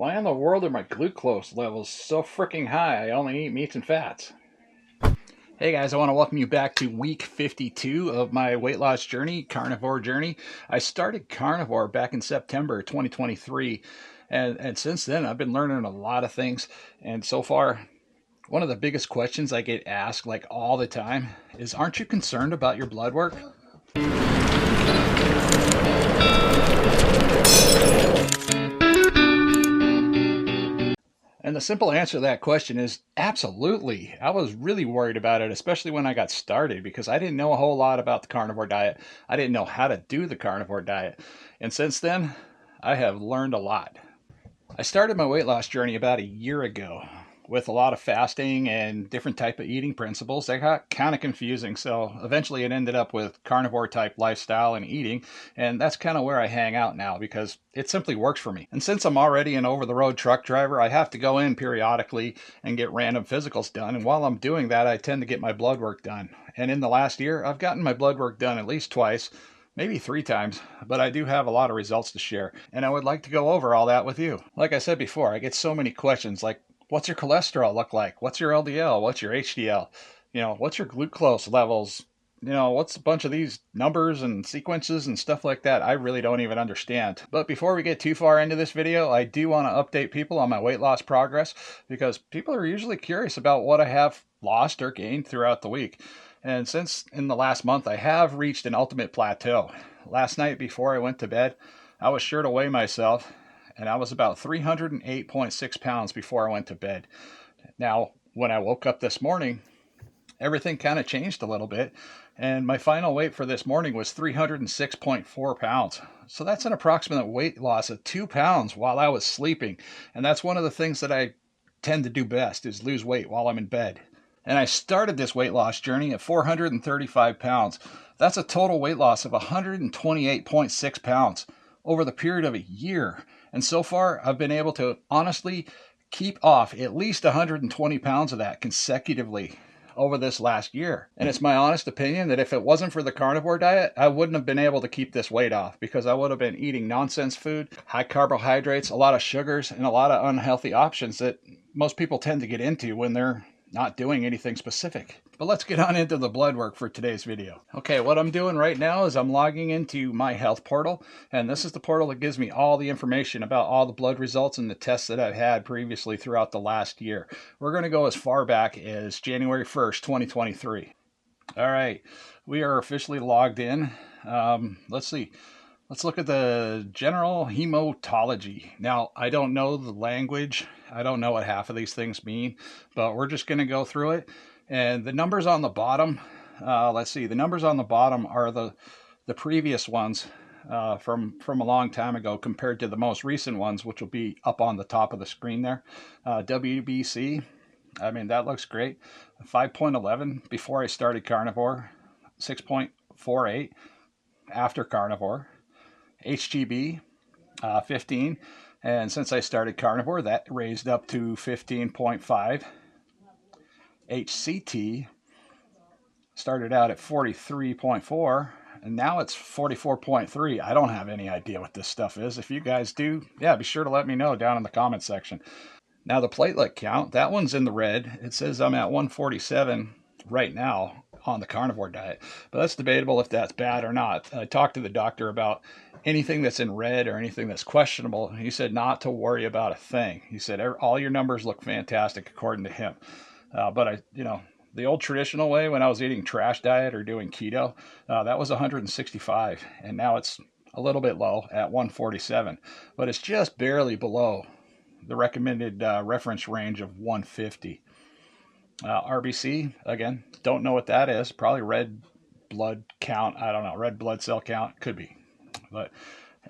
Why in the world are my glucose levels so freaking high? I only eat meats and fats. Hey guys, I want to welcome you back to week 52 of my weight loss journey, Carnivore Journey. I started Carnivore back in September 2023, and since then I've been learning a lot of things. And so far, one of the biggest questions I get asked like all the time is, aren't you concerned about your blood work? And the simple answer to that question is absolutely. I was really worried about it, especially when I got started, because I didn't know a whole lot about the carnivore diet. I didn't know how to do the carnivore diet. And since then, I have learned a lot. I started my weight loss journey about a year ago with a lot of fasting and different type of eating principles. They got kind of confusing, so eventually it ended up with carnivore type lifestyle and eating, and that's kind of where I hang out now because it simply works for me. And since I'm already an over-the-road truck driver, I have to go in periodically and get random physicals done, and while I'm doing that, I tend to get my blood work done. And in the last year, I've gotten my blood work done at least twice, maybe 3 times, but I do have a lot of results to share, and I would like to go over all that with you. Like I said before, I get so many questions like, what's your cholesterol look like? What's your LDL? What's your HDL? What's your glucose levels? What's a bunch of these numbers and sequences and stuff like that? I really don't even understand. But before we get too far into this video, I do want to update people on my weight loss progress because people are usually curious about what I have lost or gained throughout the week. And since in the last month, I have reached an ultimate plateau. Last night before I went to bed, I was sure to weigh myself, and I was about 308.6 pounds before I went to bed. Now, when I woke up this morning, everything kind of changed a little bit, and my final weight for this morning was 306.4 pounds. So that's an approximate weight loss of 2 pounds while I was sleeping. And that's one of the things that I tend to do best, is lose weight while I'm in bed. And I started this weight loss journey at 435 pounds. That's a total weight loss of 128.6 pounds over the period of a year. And so far, I've been able to honestly keep off at least 120 pounds of that consecutively over this last year. And it's my honest opinion that if it wasn't for the carnivore diet, I wouldn't have been able to keep this weight off because I would have been eating nonsense food, high carbohydrates, a lot of sugars, and a lot of unhealthy options that most people tend to get into when they're not doing anything specific. But let's get on into the blood work for today's video. Okay, what I'm doing right now is I'm logging into my health portal, and this is the portal that gives me all the information about all the blood results and the tests that I've had previously throughout the last year. We're going to go as far back as January 1st, 2023. All right, we are officially logged in. Let's see. Let's look at the general hematology. Now, I don't know the language. I don't know what half of these things mean, but we're just going to go through it. And the numbers on the bottom, let's see, the numbers on the bottom are the previous ones from a long time ago compared to the most recent ones, which will be up on the top of the screen there. WBC, I mean, that looks great. 5.11 before I started carnivore, 6.48 after carnivore. HGB, 15, and since I started carnivore, that raised up to 15.5. HCT started out at 43.4, and now it's 44.3. I don't have any idea what this stuff is. If you guys do, yeah, be sure to let me know down in the comment section. Now the platelet count, that one's in the red. It says I'm at 147 right now on the carnivore diet, but that's debatable if that's bad or not. I talked to the doctor about anything that's in red or anything that's questionable. He said not to worry about a thing. He said all your numbers look fantastic according to him. But the old traditional way when I was eating trash diet or doing keto, that was 165, and now it's a little bit low at 147, but it's just barely below the recommended reference range of 150. RBC, again, don't know what that is. Probably red blood count. I don't know. Red blood cell count. Could be. But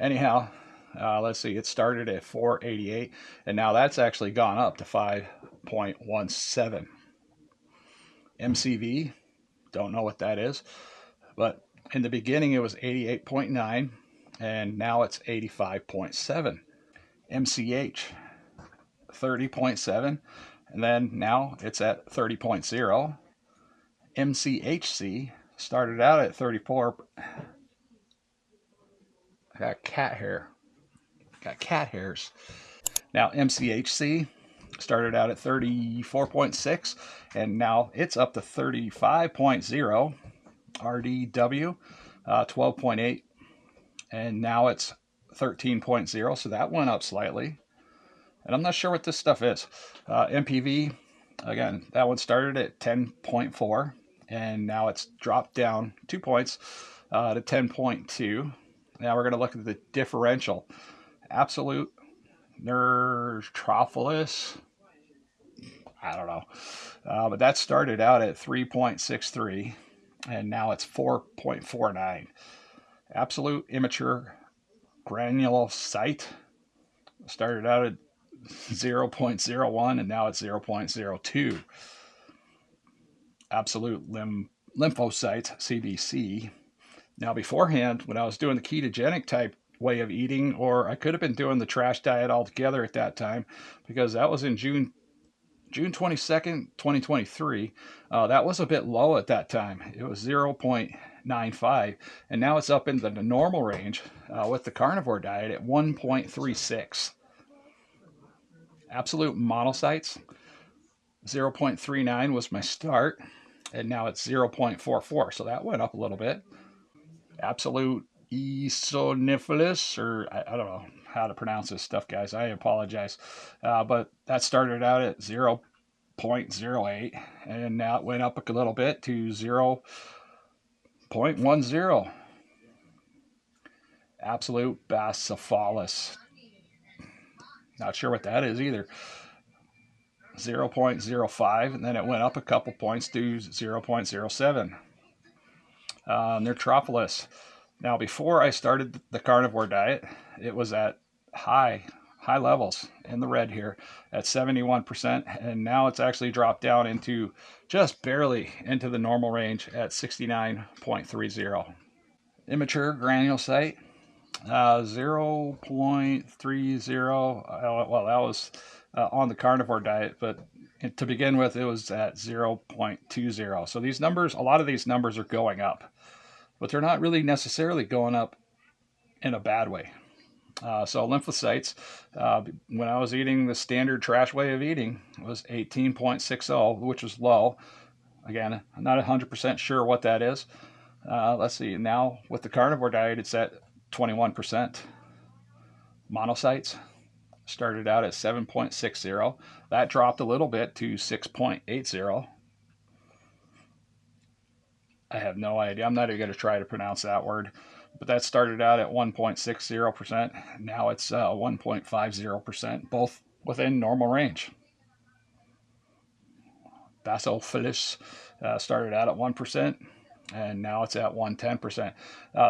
anyhow, let's see. It started at 488, and now that's actually gone up to 5.17. MCV, don't know what that is. But in the beginning, it was 88.9, and now it's 85.7. MCH, 30.7. And then now it's at 30.0. MCHC started out at 34. I got cat hair. Got cat hairs. Now MCHC started out at 34.6, and now it's up to 35.0. RDW 12.8, and now it's 13.0, so that went up slightly. And I'm not sure what this stuff is. MPV, again, that one started at 10.4, and now it's dropped down 2 points to 10.2. Now we're going to look at the differential. Absolute Neutrophilus, I don't know. But that started out at 3.63, and now it's 4.49. Absolute immature granulocyte started out at 0.01, and now it's 0.02. Absolute lymphocytes, CBC. Now beforehand, when I was doing the ketogenic type way of eating, or I could have been doing the trash diet altogether at that time, because that was in June 22nd, 2023, that was a bit low at that time. It was 0.95, and now it's up into the normal range with the carnivore diet at 1.36. Absolute monocytes, 0.39 was my start, and now it's 0.44, so that went up a little bit. Absolute eosinophilus, or I don't know how to pronounce this stuff, guys. I apologize. But that started out at 0.08, and now it went up a little bit to 0.10. Absolute basophilus. Not sure what that is either. 0.05, and then it went up a couple points to 0.07. Neutrophilus. Now, before I started the carnivore diet, it was at high levels in the red here at 71%, and now it's actually dropped down into just barely into the normal range at 69.30. Immature granulocyte, 0.30. Well, that was on the carnivore diet, but to begin with, it was at 0.20. So these numbers, a lot of these numbers are going up, but they're not really necessarily going up in a bad way. So lymphocytes, when I was eating the standard trash way of eating, was 18.60, which was low. Again, I'm not 100% sure what that is. Let's see. Now with the carnivore diet, it's at 21%. Monocytes started out at 7.60. That dropped a little bit to 6.80. I have no idea. I'm not even going to try to pronounce that word. But that started out at 1.60%. Now it's 1.50%, both within normal range. Basophilus started out at 1%, and now it's at 110%.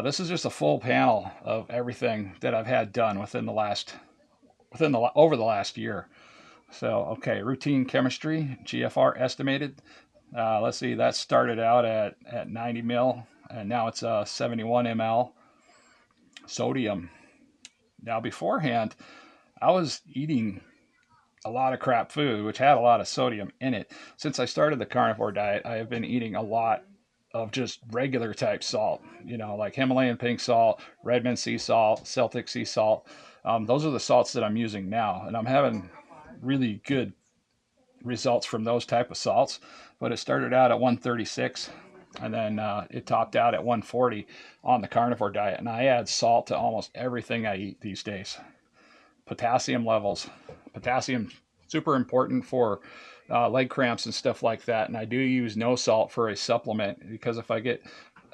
This is just a full panel of everything that I've had done over the last year. So, okay, routine chemistry, GFR estimated. Let's see, that started out at 90 mil, and now it's 71 ml. Sodium. Now, beforehand, I was eating a lot of crap food, which had a lot of sodium in it. Since I started the carnivore diet, I have been eating a lot of just regular type salt, like Himalayan pink salt, Redmond sea salt, Celtic sea salt. Those are the salts that I'm using now, and I'm having really good results from those type of salts. But it started out at 136, and then it topped out at 140 on the carnivore diet. And I add salt to almost everything I eat these days. Potassium levels. Potassium, super important for leg cramps and stuff like that. And I do use no salt for a supplement, because if I get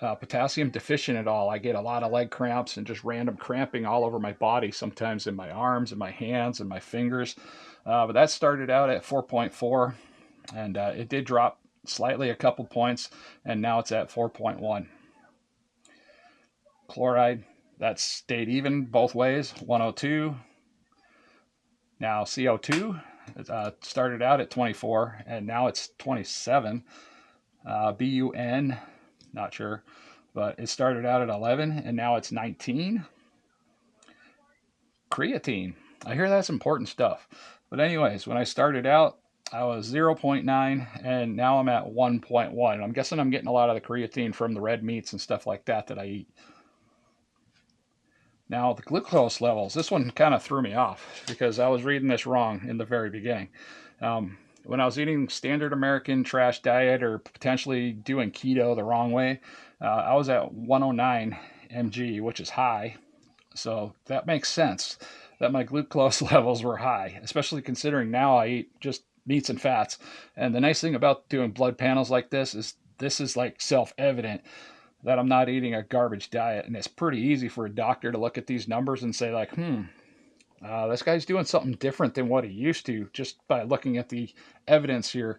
potassium deficient at all, I get a lot of leg cramps and just random cramping all over my body, sometimes in my arms and my hands and my fingers. But that started out at 4.4, and it did drop slightly a couple points, and now it's at 4.1. Chloride, that stayed even both ways, 102. Now CO2, started out at 24, and now it's 27. BUN, not sure, but it started out at 11, and now it's 19. Creatine, I hear that's important stuff. But anyways, when I started out, I was 0.9, and now I'm at 1.1. And I'm guessing I'm getting a lot of the creatine from the red meats and stuff like that I eat. Now, the glucose levels, this one kind of threw me off because I was reading this wrong in the very beginning. When I was eating standard American trash diet or potentially doing keto the wrong way, I was at 109 mg, which is high. So that makes sense that my glucose levels were high, especially considering now I eat just meats and fats. And the nice thing about doing blood panels like this is like self-evident that I'm not eating a garbage diet. And it's pretty easy for a doctor to look at these numbers and say, like, this guy's doing something different than what he used to just by looking at the evidence here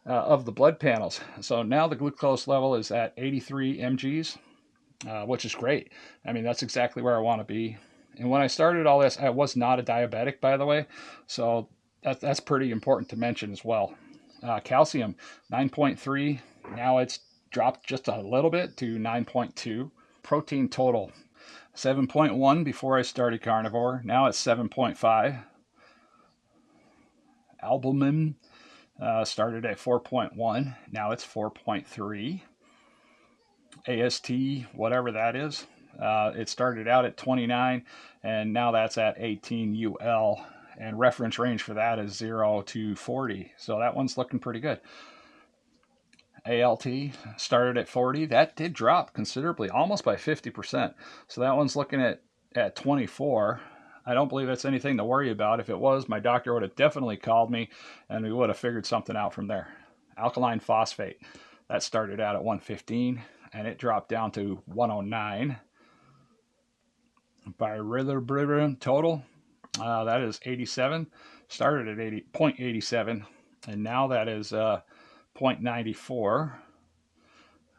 of the blood panels. So now the glucose level is at 83 mgs, which is great. I mean, that's exactly where I want to be. And when I started all this, I was not a diabetic, by the way. So that's pretty important to mention as well. Calcium, 9.3. Now it's dropped just a little bit to 9.2. Protein total, 7.1 before I started carnivore. Now it's 7.5. Albumin started at 4.1. Now it's 4.3. AST, whatever that is, it started out at 29, and now that's at 18 UL. And reference range for that is 0 to 40. So that one's looking pretty good. ALT started at 40. That did drop considerably, almost by 50%. So that one's looking at 24. I don't believe that's anything to worry about. If it was, my doctor would have definitely called me and we would have figured something out from there. Alkaline phosphate, that started out at 115 and it dropped down to 109. Bilirubin total, that is 87. Started at 0.87 and now that is 0.94.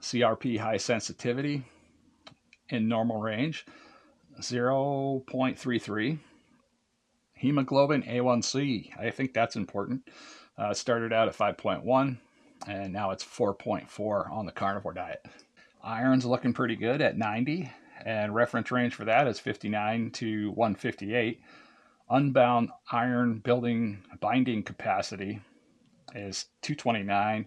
CRP high sensitivity in normal range, 0.33. Hemoglobin A1C, I think that's important. It started out at 5.1 and now it's 4.4 on the carnivore diet. Iron's looking pretty good at 90 and reference range for that is 59 to 158. Unbound iron binding capacity is 229.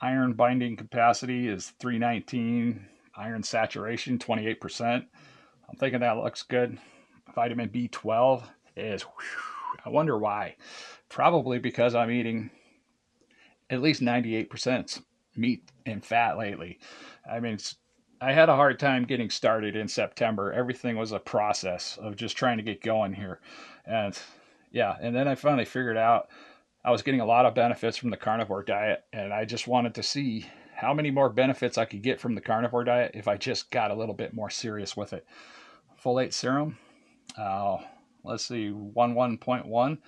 Iron binding capacity is 319. Iron saturation 28%. I'm thinking that looks good. Vitamin B12 is, I wonder why. Probably because I'm eating at least 98% meat and fat lately. I mean, I had a hard time getting started in September. Everything was a process of just trying to get going here. And yeah, and then I finally figured out I was getting a lot of benefits from the carnivore diet, and I just wanted to see how many more benefits I could get from the carnivore diet if I just got a little bit more serious with it. Folate serum, let's see, 11.1.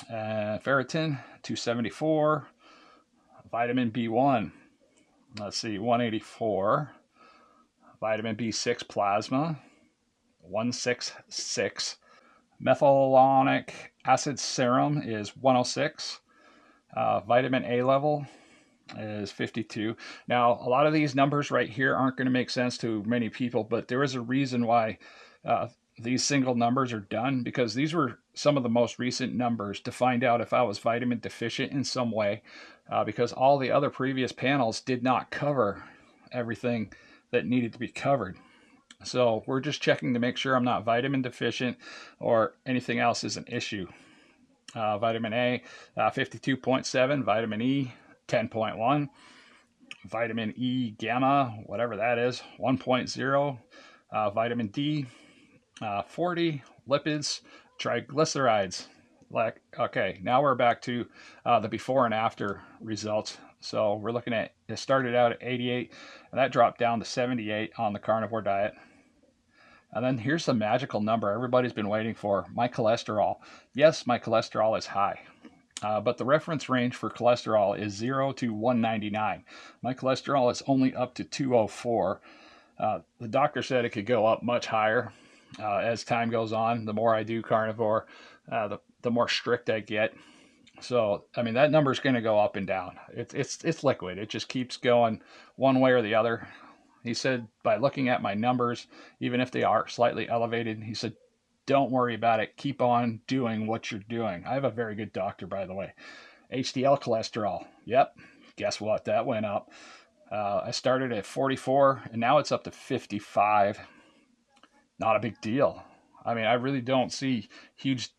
Ferritin, 274. Vitamin B1, let's see, 184. Vitamin B6 plasma, 166. Methylmalonic acid serum is 106. Vitamin A level is 52. Now, a lot of these numbers right here aren't going to make sense to many people, but there is a reason why these single numbers are done, because these were some of the most recent numbers to find out if I was vitamin deficient in some way, because all the other previous panels did not cover everything that needed to be covered. So we're just checking to make sure I'm not vitamin deficient or anything else is an issue. Vitamin A, 52.7. Vitamin E, 10.1. Vitamin E gamma, whatever that is, 1.0. Vitamin D, 40. Lipids, triglycerides. Like, okay, now we're back to the before and after results. So we're looking at, it started out at 88 and that dropped down to 78 on the carnivore diet. And then here's the magical number everybody's been waiting for, my cholesterol. Yes, my cholesterol is high, but the reference range for cholesterol is 0 to 199. My cholesterol is only up to 204. The doctor said it could go up much higher as time goes on. The more I do carnivore, the more strict I get. So, I mean, that number is going to go up and down. It's liquid. It just keeps going one way or the other. He said, by looking at my numbers, even if they are slightly elevated, he said, don't worry about it. Keep on doing what you're doing. I have a very good doctor, by the way. HDL cholesterol. Yep. Guess what? That went up. I started at 44 and now it's up to 55. not a big deal. I mean, I really don't see huge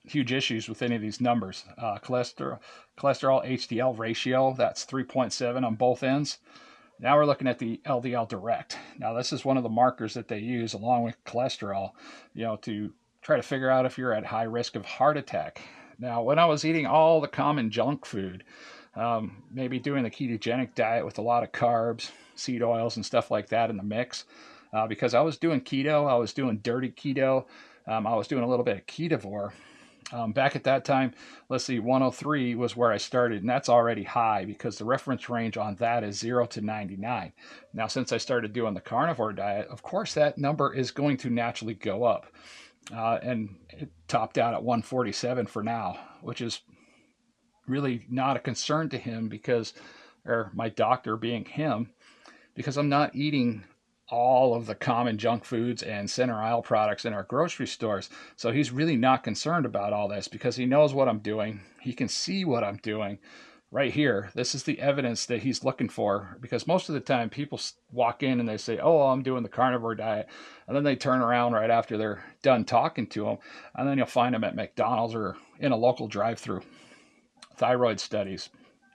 huge issues with any of these numbers. Cholesterol HDL ratio, that's 3.7 on both ends. Now we're looking at the LDL direct. Now this is one of the markers that they use along with cholesterol, to try to figure out if you're at high risk of heart attack. Now, when I was eating all the common junk food, maybe doing the ketogenic diet with a lot of carbs, seed oils, and stuff like that in the mix, because I was doing keto, I was doing dirty keto, I was doing a little bit of KetoVore. Back at that time, let's see, 103 was where I started, and that's already high because the reference range on that is 0 to 99. Now, since I started doing the carnivore diet, of course, that number is going to naturally go up. And it topped out at 147 for now, which is really not a concern to him because, or my doctor being him, because I'm not eating all of the common junk foods and center aisle products in our grocery stores. So he's really not concerned about all this because he knows what I'm doing. He can see what I'm doing right here. This is the evidence that he's looking for, because most of the time people walk in and they say, oh, I'm doing the carnivore diet. And then they turn around right after they're done talking to them. And then you'll find them at McDonald's or in a local drive-through. Thyroid studies.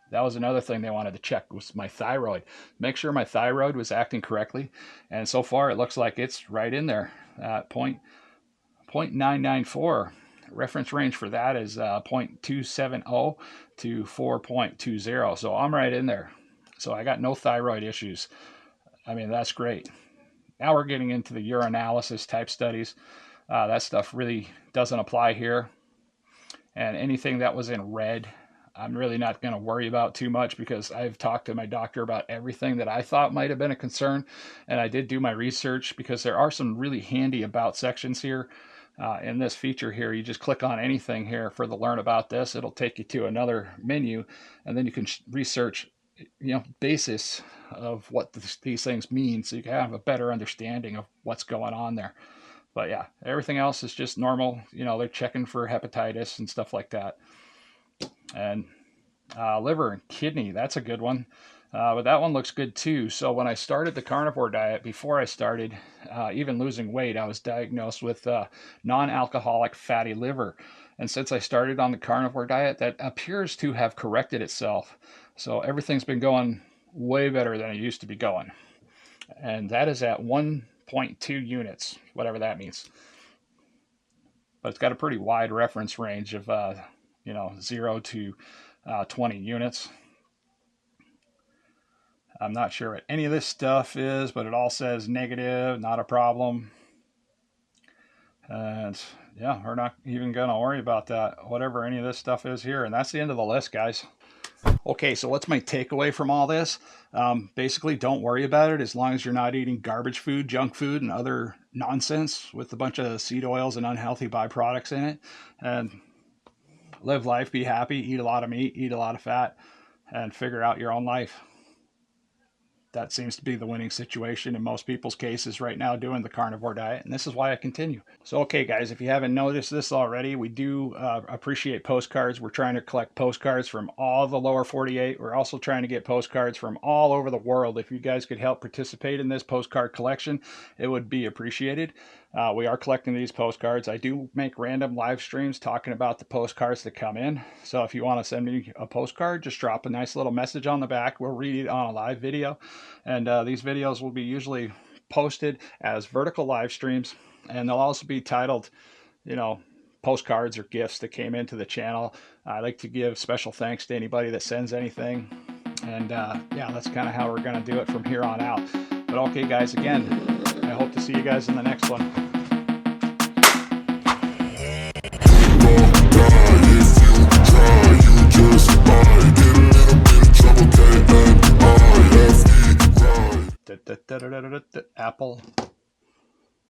That was another thing they wanted to check, was my thyroid. Make sure my thyroid was acting correctly. And so far, it looks like it's right in there at 0.994. Reference range for that is 0.270 to 4.20. So I'm right in there. So I got no thyroid issues. I mean, that's great. Now we're getting into the urinalysis type studies. That stuff really doesn't apply here. And anything that was in red, I'm really not going to worry about too much because I've talked to my doctor about everything that I thought might have been a concern. And I did do my research because there are some really handy about sections here. In this feature here, you just click on anything here for the learn about this. It'll take you to another menu, and then you can research, basis of what these things mean, so you can have a better understanding of what's going on there. But yeah, everything else is just normal. They're checking for hepatitis and stuff like that. And liver and kidney, that's a good one. But that one looks good too. So when I started the carnivore diet, before I started even losing weight, I was diagnosed with non-alcoholic fatty liver. And since I started on the carnivore diet, that appears to have corrected itself. So everything's been going way better than it used to be going. And that is at 1.2 units, whatever that means. But it's got a pretty wide reference range of 0 to 20 units. I'm not sure what any of this stuff is, but it all says negative, not a problem. And yeah, we're not even going to worry about that, whatever any of this stuff is here. And that's the end of the list, guys. Okay, so what's my takeaway from all this? Basically, don't worry about it as long as you're not eating garbage food, junk food, and other nonsense with a bunch of seed oils and unhealthy byproducts in it. And live life, be happy, eat a lot of meat, eat a lot of fat, and figure out your own life. That seems to be the winning situation in most people's cases right now doing the carnivore diet, and this is why I continue. So, okay, guys, if you haven't noticed this already, we do appreciate postcards. We're trying to collect postcards from all the lower 48. We're also trying to get postcards from all over the world. If you guys could help participate in this postcard collection, it would be appreciated. We are collecting these postcards. I do make random live streams talking about the postcards that come in. So if you want to send me a postcard, just drop a nice little message on the back. We'll read it on a live video. And these videos will be usually posted as vertical live streams. And they'll also be titled, postcards or gifts that came into the channel. I like to give special thanks to anybody that sends anything. And yeah, that's kind of how we're going to do it from here on out. But okay, guys, again, I hope to see you guys in the next one. Apple.